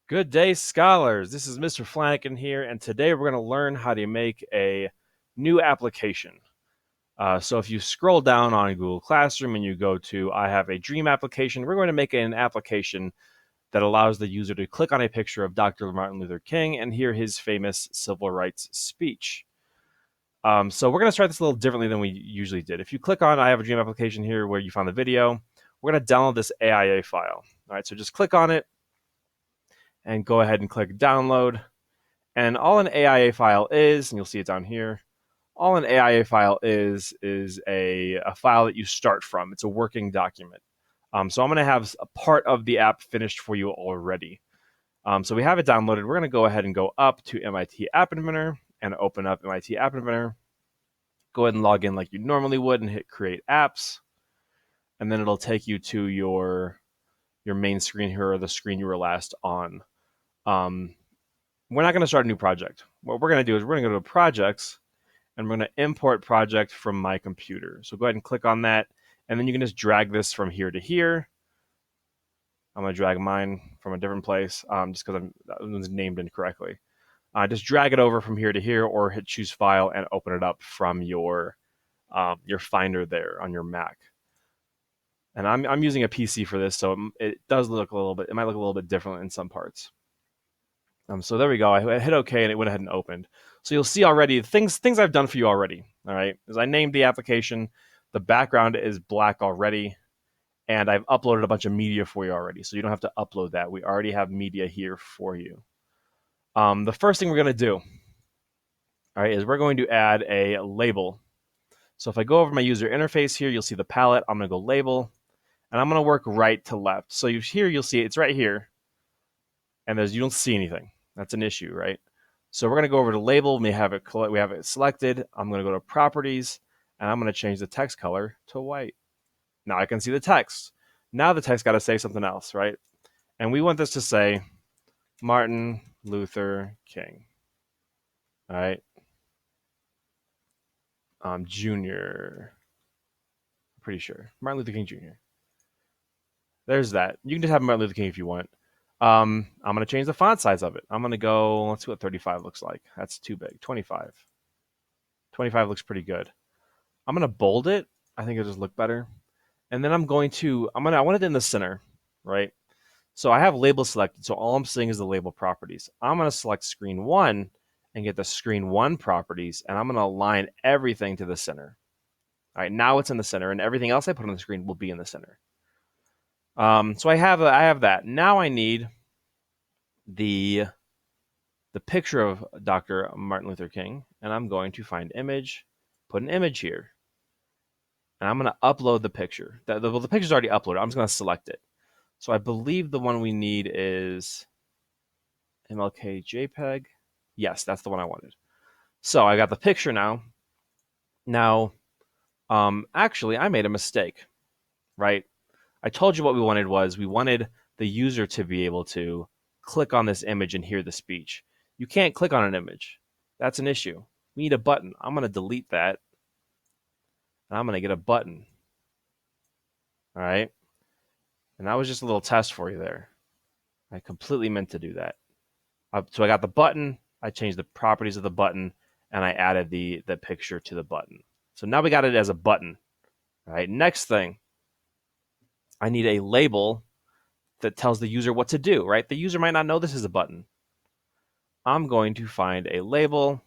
Good day, scholars. This is Mr. Flanagan here, and today we're going to learn how to make a new application. So if you scroll down on Google Classroom and you go to I have a dream application, we're going to make an application that allows the user to click on a picture of Dr. Martin Luther King and hear his famous civil rights speech. So we're going to start this a little differently than we usually did. If you click on I have a dream application here where you found the video, we're going to download this AIA file. All right, so just click on it and go ahead and click download. And all an AIA file is, and you'll see it down here, all an AIA file is a file that you start from. It's a working document. So I'm going to have a part of the app finished for you already. So we have it downloaded. We're going to go ahead and go up to MIT App Inventor and open up MIT App Inventor. Go ahead and log in like you normally would and hit Create Apps. And then it'll take you to your main screen here, or the screen you were last on. We're not going to start a new project. What we're going to do is we're going to go to projects and we're going to import project from my computer. So go ahead and click on that. And then you can just drag this from here to here. I'm going to drag mine from a different place just because that one's named incorrectly. Just drag it over from here to here, or hit choose file and open it up from your Finder there on your Mac. And I'm using a PC for this, so it does look a little bit, it might look a little bit different in some parts. So there we go. I hit OK and it went ahead and opened. So you'll see already things I've done for you already. All right, as I named the application, the background is black already, and I've uploaded a bunch of media for you already. So you don't have to upload that. We already have media here for you. The first thing we're going to do, all right, is we're going to add a label. So if I go over my user interface here, you'll see the palette. I'm going to go label, and I'm going to work right to left. So here you'll see it's right here, and you don't see anything. That's an issue, right? So we're going to go over to label. We have it selected. I'm going to go to properties, and I'm going to change the text color to white. Now I can see the text. Now the text got to say something else, right? And we want this to say Martin Luther King. All right. Junior. Pretty sure. Martin Luther King Jr. There's that. You can just have Martin Luther King if you want. I'm going to change the font size of it. I'm going to go, let's see what 35 looks like. That's too big. 25. 25 looks pretty good. I'm going to bold it. I think it'll just look better. And then I want it in the center, right? So I have label selected. So all I'm seeing is the label properties. I'm going to select screen 1 and get the screen 1 properties. And I'm going to align everything to the center. All right, now it's in the center, and everything else I put on the screen will be in the center. So I have that. Now I need the picture of Dr. Martin Luther King, and I'm going to find image, put an image here, and I'm going to upload the picture. The picture's already uploaded. I'm just going to select it. So I believe the one we need is MLK JPEG. Yes, that's the one I wanted. So I got the picture now. Now, actually, I made a mistake, right? I told you what we wanted the user to be able to click on this image and hear the speech. You can't click on an image. That's an issue. We need a button. I'm going to delete that, and I'm going to get a button. All right? And that was just a little test for you there. I completely meant to do that. So I got the button. I changed the properties of the button, and I added the picture to the button. So now we got it as a button. All right, next thing. I need a label that tells the user what to do, right? The user might not know this is a button. I'm going to find a label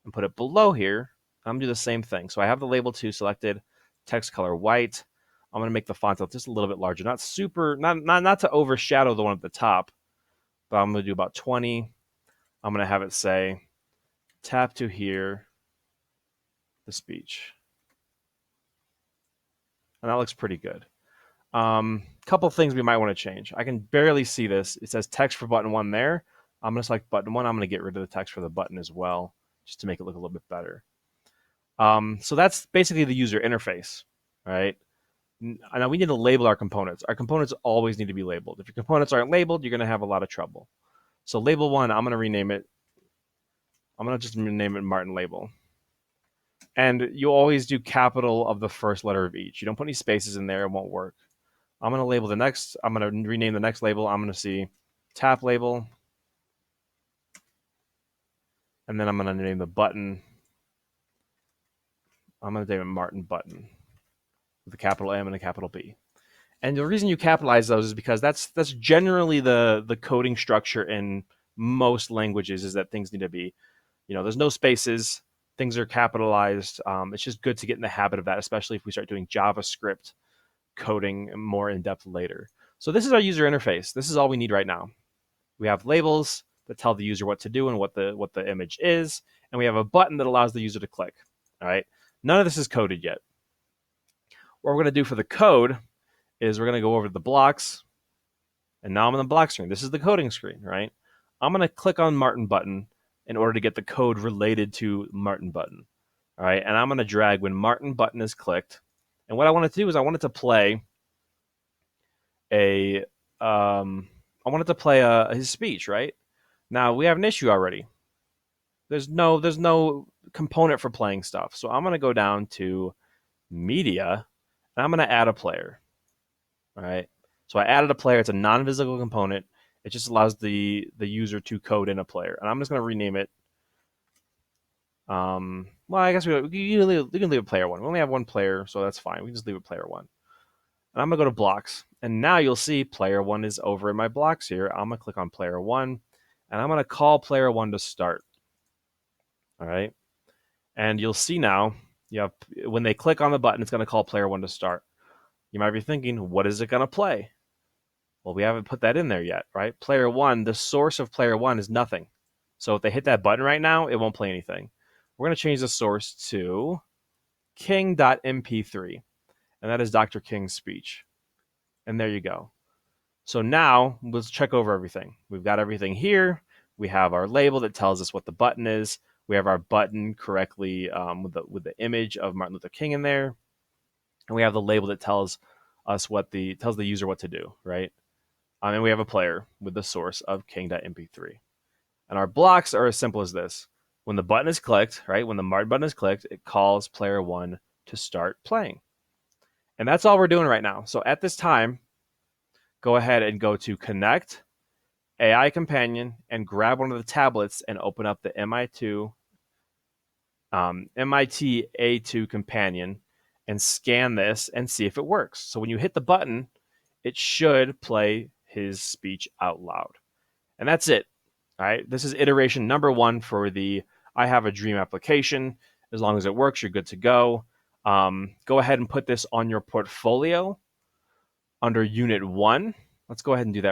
and put it below here. I'm going to do the same thing. So I have the label 2 selected, text color white. I'm going to make the font just a little bit larger, not to overshadow the one at the top, but I'm going to do about 20. I'm going to have it say, tap to hear the speech. And that looks pretty good. Couple things we might want to change. I can barely see this. It says text for button 1 there. I'm going to select button 1. I'm going to get rid of the text for the button as well, just to make it look a little bit better. So that's basically the user interface, right? Now we need to label our components. Our components always need to be labeled. If your components aren't labeled, you're going to have a lot of trouble. So label 1, I'm going to rename it. I'm going to just rename it Martin Label. And you always do capital of the first letter of each. You don't put any spaces in there, it won't work. I'm going to label the next, I'm going to rename the next label. I'm going to see tap label, and then I'm going to name the button. I'm going to name it Martin Button with a capital M and a capital B. And the reason you capitalize those is because that's generally the coding structure in most languages, is that things need to be, there's no spaces, things are capitalized. It's just good to get in the habit of that, especially if we start doing JavaScript coding more in depth later. So this is our user interface. This is all we need right now. We have labels that tell the user what to do and what the image is, and we have a button that allows the user to click. All right. None of this is coded yet. What we're going to do for the code is we're going to go over to the blocks, and now I'm on the block screen. This is the coding screen, right? I'm going to click on Martin Button in order to get the code related to Martin Button. All right, and I'm going to drag when Martin Button is clicked. And what I want it to do is I want it to play his speech, right? Now we have an issue already. There's no component for playing stuff. So I'm going to go down to media, and I'm going to add a player. All right. So I added a player. It's a non-visible component. It just allows the user to code in a player. And I'm just going to rename it. Well, I guess we can leave a player one. We only have one player, so that's fine. We can just leave a player one. And I'm going to go to blocks. And now you'll see player one is over in my blocks here. I'm going to click on player one. And I'm going to call player one to start. All right. And you'll see now, when they click on the button, it's going to call player one to start. You might be thinking, what is it going to play? Well, we haven't put that in there yet, right? Player one, the source of player one is nothing. So if they hit that button right now, it won't play anything. We're going to change the source to king.mp3, and that is Dr. King's speech. And there you go. So now let's check over everything. We've got everything here. We have our label that tells us what the button is. We have our button correctly with the image of Martin Luther King in there. And we have the label that tells us tells the user what to do, right? And we have a player with the source of king.mp3. And our blocks are as simple as this. When the button is clicked, right? When the Martin button is clicked, it calls player one to start playing. And that's all we're doing right now. So at this time, go ahead and go to Connect, AI Companion, and grab one of the tablets and open up the MIT A2 Companion and scan this and see if it works. So when you hit the button, it should play his speech out loud. And that's it. All right. This is iteration number 1 for the I Have a Dream application. As long as it works, you're good to go. Go ahead and put this on your portfolio under Unit 1. Let's go ahead and do that